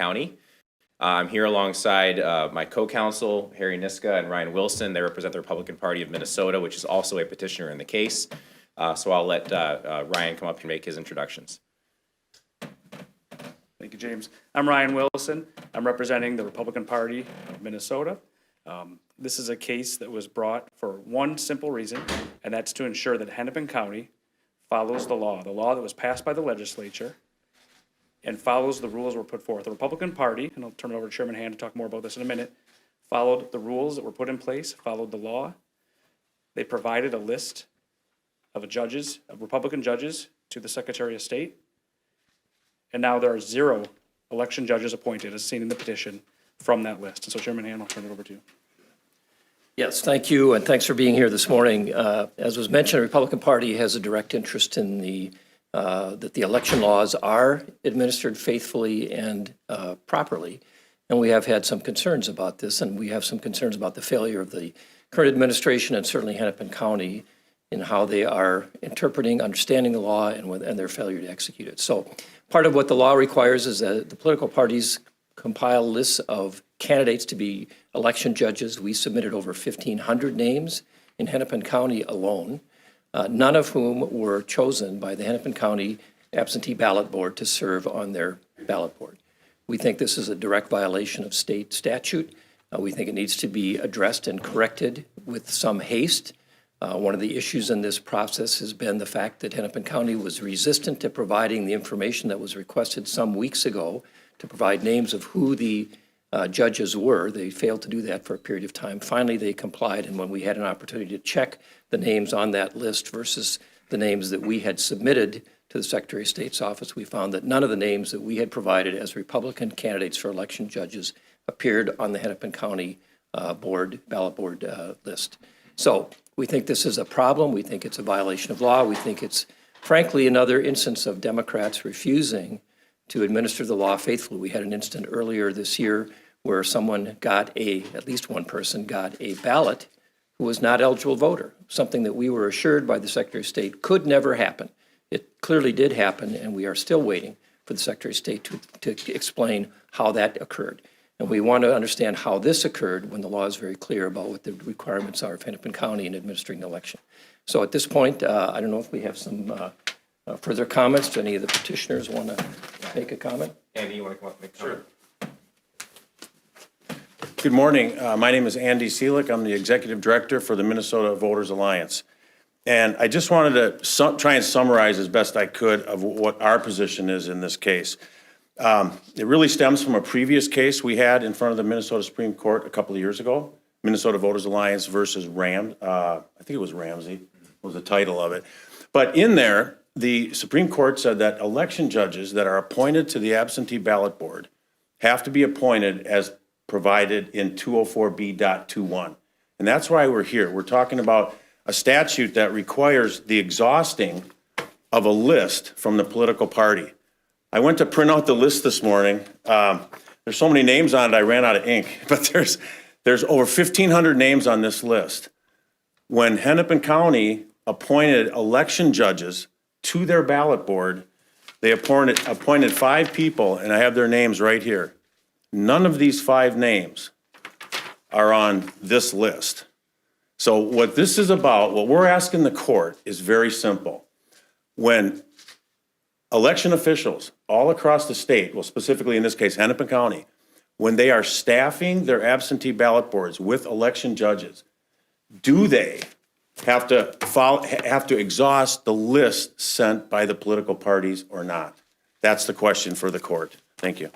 County. I'm here alongside my co-counsel, Harry Niska and Ryan Wilson. They represent the Republican Party of Minnesota, which is also a petitioner in the case. So I'll let Ryan come up and make his introductions. Thank you, James. I'm Ryan Wilson. I'm representing the Republican Party of Minnesota. This is a case that was brought for one simple reason, and that's to ensure that Hennepin County follows the law that was passed by the legislature, and follows the rules that were put forth. The Republican Party, and I'll turn it over to Chairman Hand to talk more about this in a minute, followed the rules that were put in place, followed the law. They provided a list of Republican judges to the Secretary of State. And now there are 0 election judges appointed, as seen in the petition, from that list. And so, Chairman Hand, I'll turn it over to you. Yes, thank you, and thanks for being here this morning. As was mentioned, the Republican Party has a direct interest in that the election laws are administered faithfully and properly. And we have had some concerns about this, and we have some concerns about the failure of the current administration and certainly Hennepin County in how they are interpreting, understanding the law, and their failure to execute it. So part of what the law requires is that the political parties compile lists of candidates to be election judges. We submitted over 1,500 names in Hennepin County alone, none of whom were chosen by the Hennepin County absentee ballot board to serve on their ballot board. We think this is a direct violation of state statute. We think it needs to be addressed and corrected with some haste. One of the issues in this process has been the fact that Hennepin County was resistant to providing the information that was requested some weeks ago to provide names of who the judges were. They failed to do that for a period of time. Finally, they complied, and when we had an opportunity to check the names on that list versus the names that we had submitted to the Secretary of State's office, we found that none of the names that we had provided as Republican candidates for election judges appeared on the Hennepin County ballot board list. So we think this is a problem. We think it's a violation of law. We think it's, frankly, another instance of Democrats refusing to administer the law faithfully. We had an incident earlier this year where someone at least one person got a ballot who was not eligible voter, something that we were assured by the Secretary of State could never happen. It clearly did happen, and we are still waiting for the Secretary of State to explain how that occurred. And we want to understand how this occurred when the law is very clear about what the requirements are of Hennepin County in administering the election. So at this point, I don't know if we have some further comments. Do any of the petitioners want to make a comment? Andy, you want to come up and make a comment? Good morning. My name is Andy Seelick. I'm the Executive Director for the Minnesota Voters Alliance. And I just wanted to try and summarize as best I could of what our position is in this case. It really stems from a previous case we had in front of the Minnesota Supreme Court a couple of years ago, Minnesota Voters Alliance versus I think it was Ramsey was the title of it. But in there, the Supreme Court said that election judges that are appointed to the absentee ballot board have to be appointed as provided in 204B.21. And that's why we're here. We're talking about a statute that requires the exhausting of a list from the political party. I went to print out the list this morning. There's so many names on it, I ran out of ink, but there's over 1,500 names on this list. When Hennepin County appointed election judges to their ballot board, they appointed 5 people, and I have their names right here. None of these 5 names are on this list. So what this is about, what we're asking the court is very simple. When election officials all across the state, well, specifically in this case, Hennepin County, when they are staffing their absentee ballot boards with election judges, do they have to exhaust the list sent by the political parties or not? That's the question for the court. Thank you.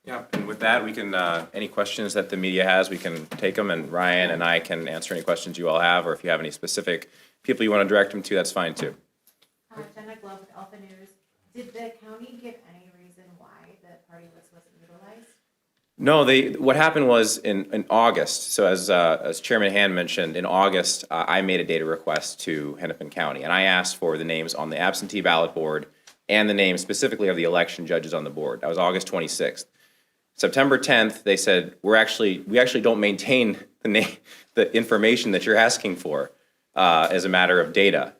Yeah, and with that, we can, any questions that the media has, we can take them, and Ryan and I can answer any questions you all have, or if you have any specific people you want to direct them to, that's fine too. Jenna Glove with Alpha News. Did the county give any reason why the party list wasn't utilized? No, what happened was in August, so as Chairman Hand mentioned, in August, I made a data request to Hennepin County, and I asked for the names on the absentee ballot board and the names specifically of the election judges on the board. That was August 26th. September 10th, they said, we actually don't maintain the information that you're asking for as a matter of data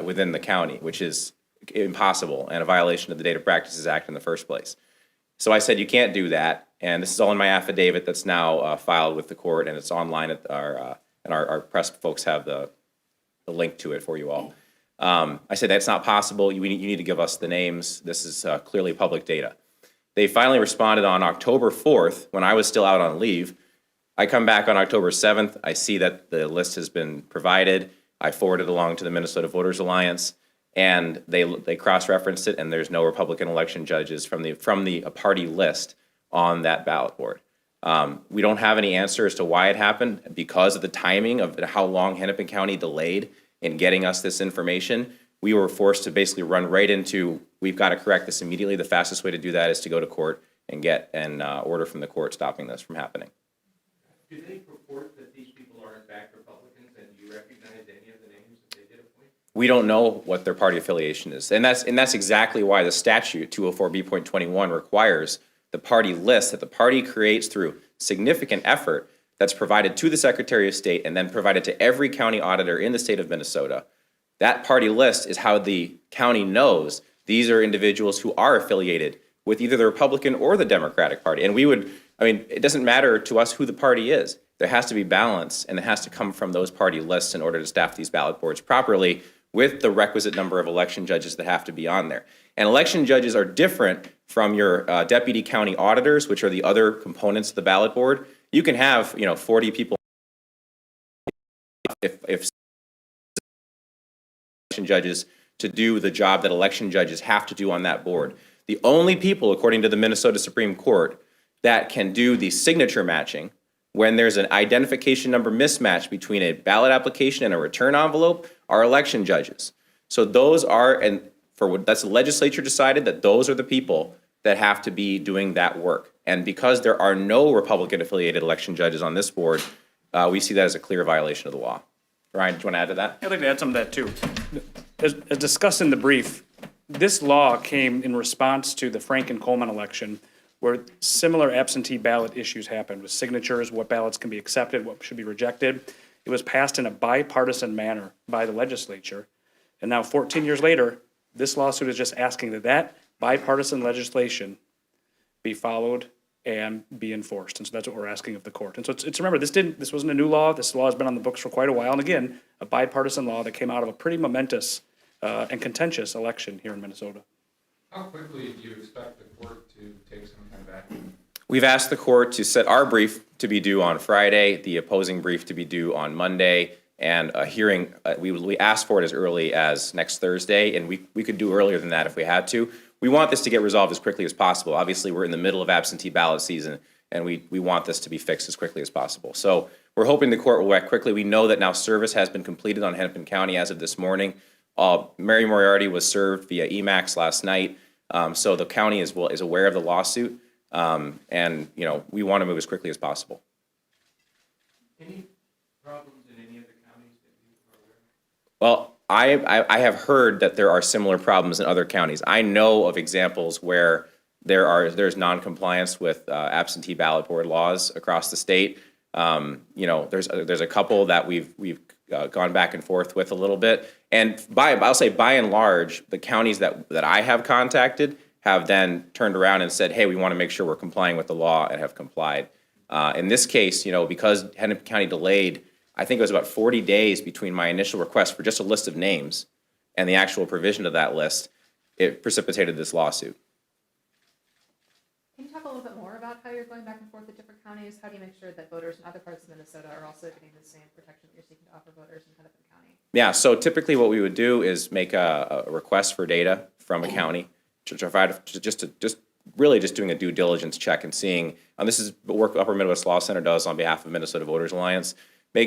within the county, which is impossible and a violation of the Data Practices Act in the first place. So I said, you can't do that. And this is all in my affidavit that's now filed with the court, and it's online at and our press folks have the link to it for you all. I said, that's not possible. You need to give us the names. This is clearly public data. They finally responded on October 4th when I was still out on leave. I come back on October 7th. I see that the list has been provided. I forwarded it along to the Minnesota Voters Alliance, and they cross-referenced it, and there's no Republican election judges from the party list on that ballot board. We don't have any answer as to why it happened because of the timing of how long Hennepin County delayed in getting us this information. We were forced to basically run right into, we've got to correct this immediately. The fastest way to do that is to go to court and get an order from the court stopping this from happening. Do they purport that these people are in fact Republicans, and do you recognize any of the names that they did appoint? We don't know what their party affiliation is. And that's exactly why the statute 204B.21 requires the party list that the party creates through significant effort that's provided to the Secretary of State and then provided to every county auditor in the state of Minnesota. That party list is how the county knows these are individuals who are affiliated with either the Republican or the Democratic Party. And it doesn't matter to us who the party is. There has to be balance, and it has to come from those party lists in order to staff these ballot boards properly with the requisite number of election judges that have to be on there. And election judges are different from your deputy county auditors, which are the other components of the ballot board. You can have 40 people if election judges to do the job that election judges have to do on that board. The only people, according to the Minnesota Supreme Court, that can do the signature matching when there's an identification number mismatch between a ballot application and a return envelope are election judges. So those are, and that's the legislature decided that those are the people that have to be doing that work. And because there are no Republican affiliated election judges on this board, we see that as a clear violation of the law. Ryan, do you want to add to that? I'd like to add some of that too. As discussed in the brief, this law came in response to the Franken-Coleman election, where similar absentee ballot issues happened with signatures, what ballots can be accepted, what should be rejected. It was passed in a bipartisan manner by the legislature. And now 14 years later, this lawsuit is just asking that bipartisan legislation be followed and be enforced. And so that's what we're asking of the court. And so it's remember, this wasn't a new law. This law has been on the books for quite a while. And again, a bipartisan law that came out of a pretty momentous and contentious election here in Minnesota. How quickly do you expect the court to take some kind of action? We've asked the court to set our brief to be due on Friday, the opposing brief to be due on Monday, and a hearing, we asked for it as early as next Thursday, and we could do earlier than that if we had to. We want this to get resolved as quickly as possible. Obviously, we're in the middle of absentee ballot season, and we want this to be fixed as quickly as possible. So we're hoping the court will act quickly. We know that now service has been completed on Hennepin County as of this morning. Mary Moriarty was served via EMAX last night, so the county is aware of the lawsuit, and we want to move as quickly as possible. Any problems in any of the counties that you are aware of? Well, I have heard that there are similar problems in other counties. I know of examples where there's non-compliance with absentee ballot board laws across the state. There's a couple that we've gone back and forth with a little bit, and I'll say by and large, the counties that I have contacted have then turned around and said, hey, we want to make sure we're complying with the law, and have complied. In this case, because Hennepin County delayed, I think it was about 40 days between my initial request for just a list of names and the actual provision of that list, it precipitated this lawsuit. Can you talk a little bit more about how you're going back and forth with different counties? How do you make sure that voters in other parts of Minnesota are also getting the same protection that you're seeking to offer voters in Hennepin County? Yeah, so typically what we would do is make a request for data from a county to provide, just doing a due diligence check and seeing, and this is what Upper Midwest Law Center does on behalf of Minnesota Voters Alliance,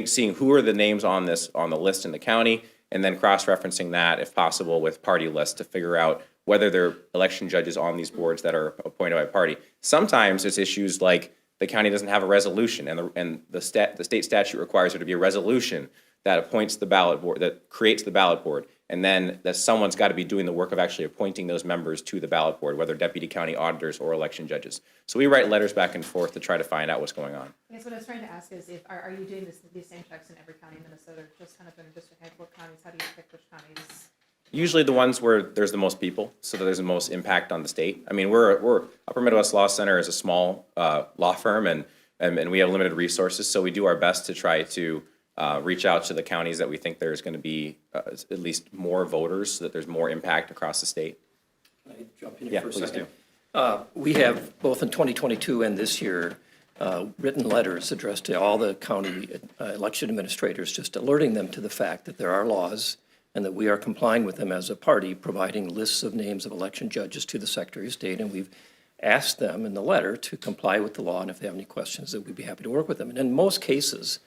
seeing who are the names on the list in the county, and then cross-referencing that, if possible, with party lists to figure out whether there are election judges on these boards that are appointed by party. Sometimes it's issues like the county doesn't have a resolution, and the state statute requires there to be a resolution that appoints the ballot board, that creates the ballot board, and then that someone's got to be doing the work of actually appointing those members to the ballot board, whether deputy county auditors or election judges. So we write letters back and forth to try to find out what's going on. I guess what I was trying to ask is, are you doing these same checks in every county in Minnesota, just kind of in just a handful of counties? How do you pick which counties Usually the ones where there's the most people, so that there's the most impact on the state. I mean, we're Upper Midwest Law Center is a small law firm, and we have limited resources, so we do our best to try to reach out to the counties that we think there's going to be at least more voters, so that there's more impact across the state. Can I jump in Yeah, here for a please second? do. We have, both in 2022 and this year, written letters addressed to all the county election administrators, just alerting them to the fact that there are laws and that we are complying with them as a party, providing lists of names of election judges to the Secretary of State. And we've asked them in the letter to comply with the law, and if they have any questions, that we'd be happy to work with them. And in most cases,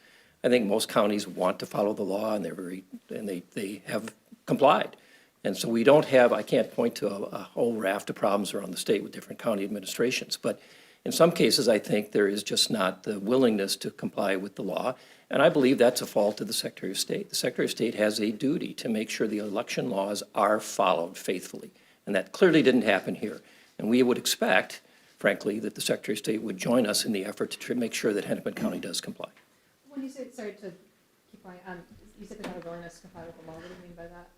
I think most counties want to follow the law, and they have complied. And so we don't have, I can't point to a whole raft of problems around the state with different county administrations. But in some cases, I think there is just not the willingness to comply with the law. And I believe that's a fault of the Secretary of State. The Secretary of State has a duty to make sure the election laws are followed faithfully. And that clearly didn't happen here. And we would expect, frankly, that the Secretary of State would join us in the effort to make sure that Hennepin County does comply. When you say, sorry to keep going, you said there's not a willingness to comply with the law. What do you mean by that?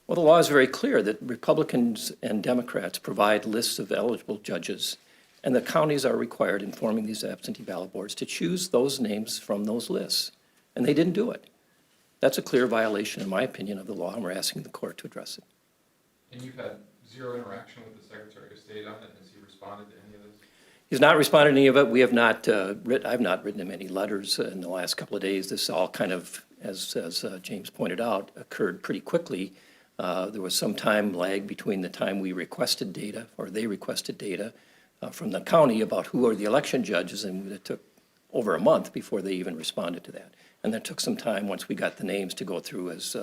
Well, the law is very clear that Republicans and Democrats provide lists of eligible judges, and the counties are required, informing these absentee ballot boards, to choose those names from those lists. And they didn't do it. That's a clear violation, in my opinion, of the law, and we're asking the court to address it. And you've had zero interaction with the Secretary of State on it? Has he responded to any of this? He's not responded to any of it. We have not, I've not written him any letters in the last couple of days. This all kind of, as James pointed out, occurred pretty quickly. There was some time lag between the time we requested data, or they requested data from the county about who are the election judges, and it took over a month before they even responded to that. And that took some time, once we got the names, to go through, as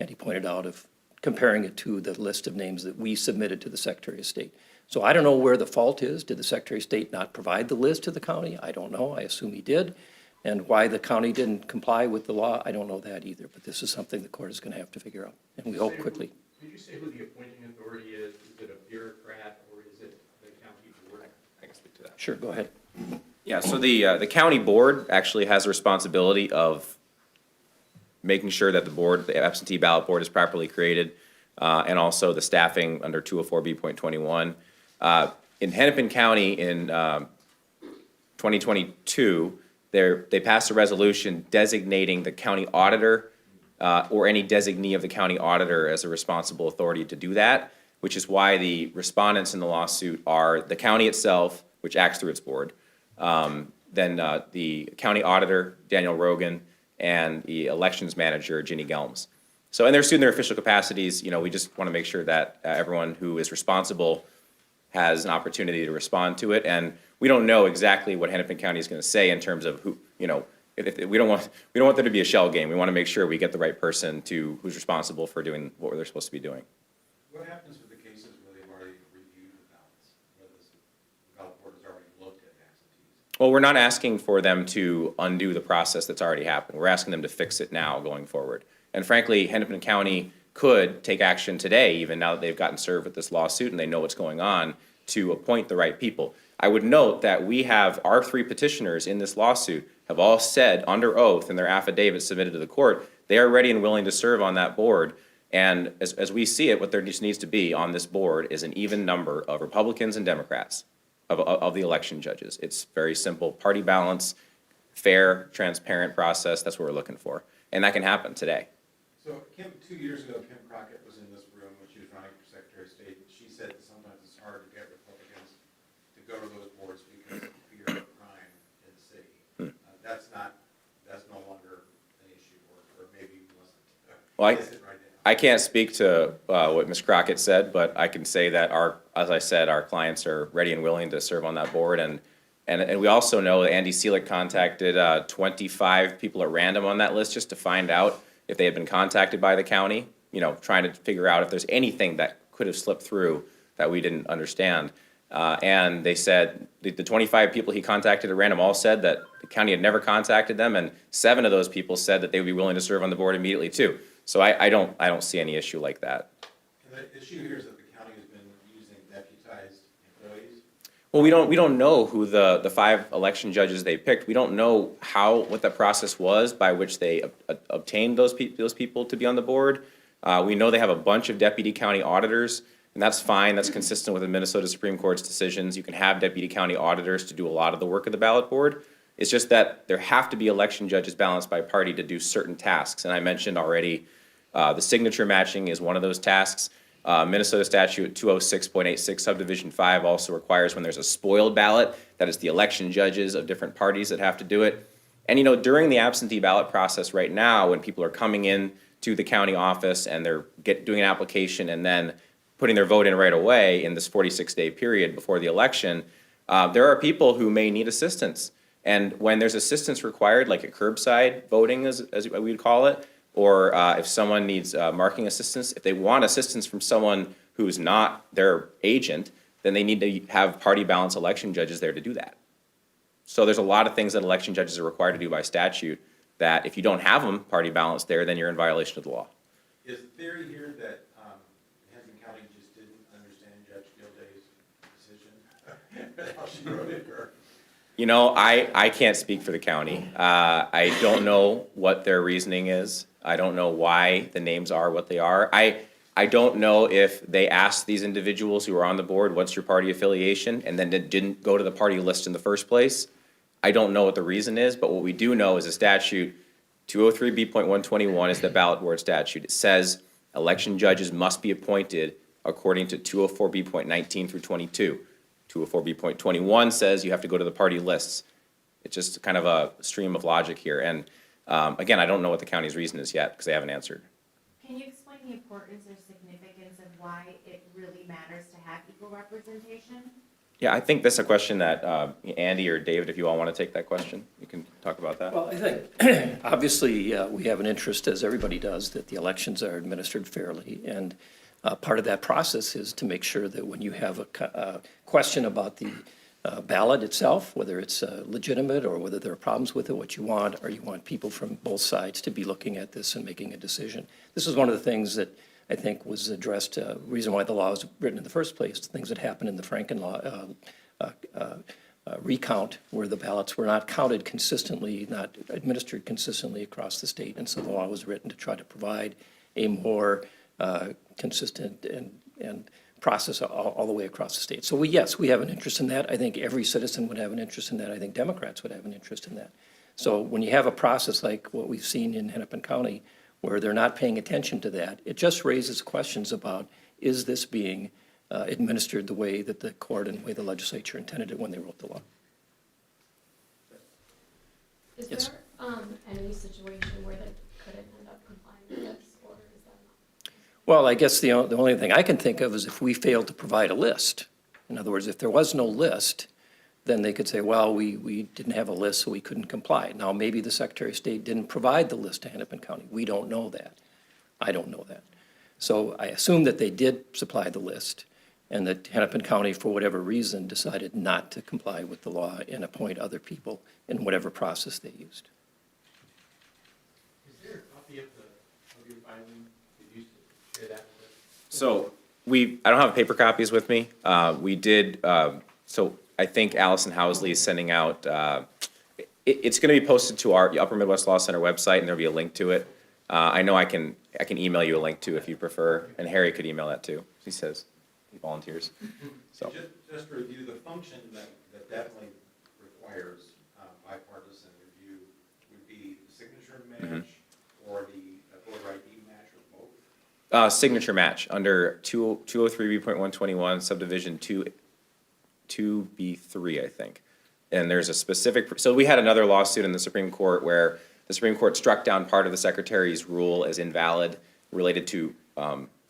Andy pointed out, of comparing it to the list of names that we submitted to the Secretary of State. So I don't know where the fault is. Did the Secretary of State not provide the list to the county? I don't know. I assume he did. And why the county didn't comply with the law, I don't know that either. But this is something the court is going to have to figure out, and we hope quickly. Did you say who the appointing authority is? Is it a bureaucrat or is it the county board? I can speak to that. Sure, go ahead. Yeah, so the county board actually has a responsibility of making sure that the absentee ballot board is properly created, and also the staffing under 204B.21. In Hennepin County in 2022, they passed a resolution designating the county auditor or any designee of the county auditor as a responsible authority to do that, which is why the respondents in the lawsuit are the county itself, which acts through its board, then the county auditor, Daniel Rogan, and the elections manager, Ginny Gelms. So, and they're suing their official capacities. You know, we just want to make sure that everyone who is responsible has an opportunity to respond to it. And we don't know exactly what Hennepin County is going to say in terms of who, you know, if we don't want there to be a shell game. We want to make sure we get the right person who's responsible for doing what they're supposed to be doing. What happens with the cases where they've already reviewed the ballots, where the ballot board has already looked at absentees? Well, we're not asking for them to undo the process that's already happened. We're asking them to fix it now going forward. And frankly, Hennepin County could take action today, even now that they've gotten served with this lawsuit and they know what's going on, to appoint the right people. I would note that we have, our 3 petitioners in this lawsuit have all said under oath in their affidavits submitted to the court, they are ready and willing to serve on that board. And as we see it, what there just needs to be on this board is an even number of Republicans and Democrats of the election judges. It's very simple, party balance, fair, transparent process. That's what we're looking for. And that can happen today. So 2 years ago, Kim Crockett was in this room when she was running for Secretary of State, and she said that sometimes it's hard to get Republicans to go to those boards because of fear of crime in the city. That's no longer an issue, or maybe wasn't. Well, Is it right now? I can't speak to what Ms. Crockett said, but I can say that as I said, our clients are ready and willing to serve on that board. And we also know that Andy Seelig contacted 25 people at random on that list just to find out if they had been contacted by the county, you know, trying to figure out if there's anything that could have slipped through that we didn't understand. And they said the 25 people he contacted at random all said that the county had never contacted them, and 7 of those people said that they would be willing to serve on the board immediately too. So I don't see any issue like that. And the issue here is that the county has been using deputized employees. Well, we don't know who the 5 election judges they picked. We don't know what the process was by which they obtained those people to be on the board. We know they have a bunch of deputy county auditors, and that's fine. That's consistent with the Minnesota Supreme Court's decisions. You can have deputy county auditors to do a lot of the work of the ballot board. It's just that there have to be election judges balanced by party to do certain tasks. And I mentioned already, the signature matching is one of those tasks. Minnesota statute 206.86 subdivision 5 also requires when there's a spoiled ballot, that it's the election judges of different parties that have to do it. And during the absentee ballot process right now, when people are coming in to the county office and they're doing an application and then putting their vote in right away in this 46-day period before the election, there are people who may need assistance. And when there's assistance required, like a curbside voting, as we would call it, or if someone needs marking assistance, if they want assistance from someone who's not their agent, then they need to have party balance election judges there to do that. So there's a lot of things that election judges are required to do by statute that if you don't have them party balance there, then you're in violation of the law. Is the theory here that Hennepin County just didn't understand Judge Gilday's decision? How she wrote it, or? I can't speak for the county. I don't know what their reasoning is. I don't know why the names are what they are. I don't know if they asked these individuals who are on the board, what's your party affiliation, and then didn't go to the party list in the first place. I don't know what the reason is, but what we do know is the statute 203B.121 is the ballot board statute. It says election judges must be appointed according to 204B.19 through 22. 204B.21 says you have to go to the party lists. It's just kind of a stream of logic here. And again, I don't know what the county's reason is yet because they haven't answered. Can you explain the importance or significance of why it really matters to have equal representation? Yeah, I think that's a question that Andy or David, if you all want to take that question, you can talk about that. Well, I think, obviously, we have an interest, as everybody does, that the elections are administered fairly. And part of that process is to make sure that when you have a question about the ballot itself, whether it's legitimate or whether there are problems with it, what you want, or you want people from both sides to be looking at this and making a decision. This is one of the things that I think was addressed, reason why the law was written in the first place, things that happened in the Franken law recount where the ballots were not counted consistently, not administered consistently across the state. And so the law was written to try to provide a more consistent and process all the way across the state. So yes, we have an interest in that. I think every citizen would have an interest in that. I think Democrats would have an interest in that. So when you have a process like what we've seen in Hennepin County, where they're not paying attention to that, it just raises questions about, is this being administered the way that the court and the way the legislature intended it when they wrote the law? Is Yes. there any situation where they couldn't end up complying with this, or is that not? Well, I guess the only thing I can think of is if we failed to provide a list. In other words, if there was no list, then they could say, well, we didn't have a list, so we couldn't comply. Now, maybe the Secretary of State didn't provide the list to Hennepin County. We don't know that. I don't know that. So I assume that they did supply the list, and that Hennepin County, for whatever reason, decided not to comply with the law and appoint other people in whatever process they used. Is there a copy of your filing that you share that with? So I don't have paper copies with me. We did, so I think Allison Housley is sending out, it's going to be posted to our Upper Midwest Law Center website, and there'll be a link to it. I know I can email you a link too if you prefer, and Harry could email that too. He says he volunteers. So Just to review, the function that definitely requires bipartisan review would be the signature match or the voter ID match, or both? signature match under 203B.121 subdivision 2B3, I think. And there's a specific, so we had another lawsuit in the Supreme Court where the Supreme Court struck down part of the Secretary's rule as invalid related to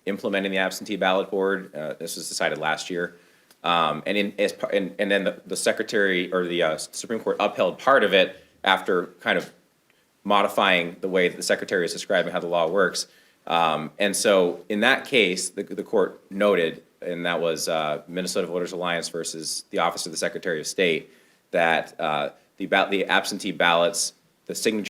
implementing the absentee ballot board. This was decided last year. And then the Secretary, or the Supreme Court upheld part of it after kind of modifying the way that the Secretary is describing how the law works. And so in that case, the court noted, and that was Minnesota Voters Alliance versus the Office of the Secretary of State, that the absentee ballots, the signature